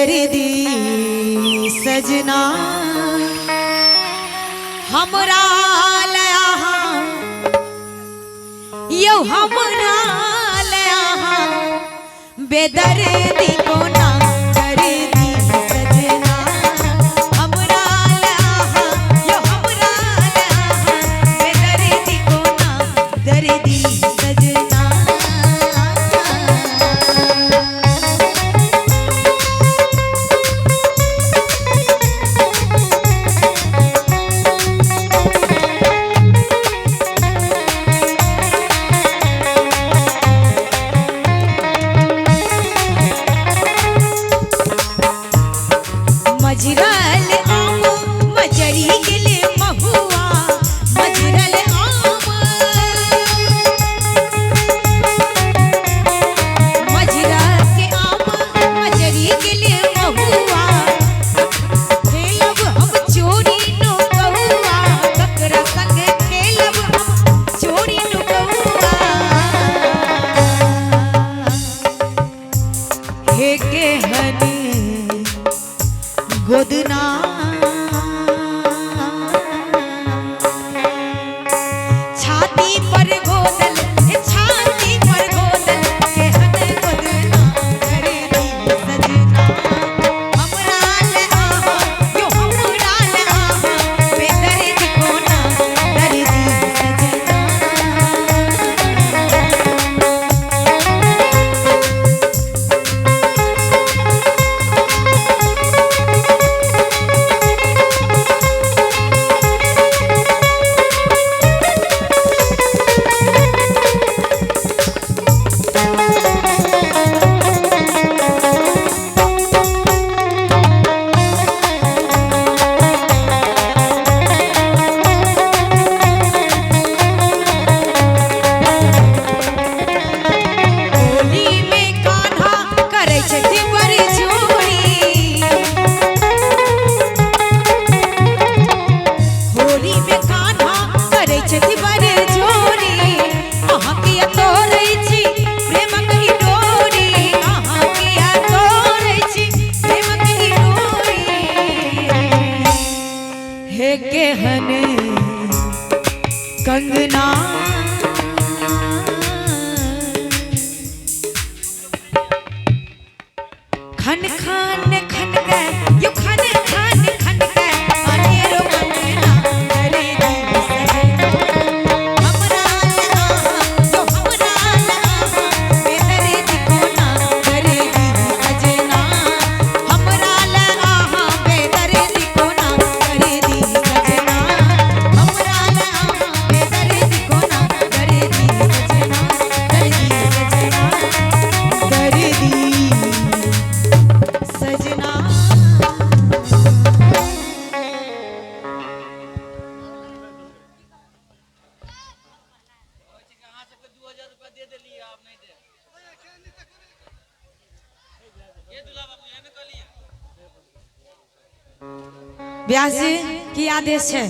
बेदर्दी सजना हमरा लया यो हमरा लया बेदर्दी को ना दर्दी सजना हमरा लया यो हमरा लया बेदर्दी को ना दर्दी सजना। मजरल आम मजरी गिले महुआ मजरल आम मजरा के आम मजरी गिले महुआ खेलब हम चोरी नो कहुआ ककरा संग खेलब हम चोरी नो कहुआ हे के हनी गोदना छाती पर गोदल छाती पर गोदल के हन गोदना दर्दी सजना हमरा लया यो हमरा लया बेदर्दी को ना दर्दी सजना। के हने कंगना खन खान खन गए यो खन खान खन गए अनेरो कंगना दर्दी सजना हमरा लया यो हमरा लया बेदर्दी को ना दर्दी सजना हमरा लया बेदर्दी को ना दर्दी सजना हमरा लया बेदर्दी को ना दर्दी सजना दर्दी सजना दर्दी सजना। व्यास जी की आदेश है।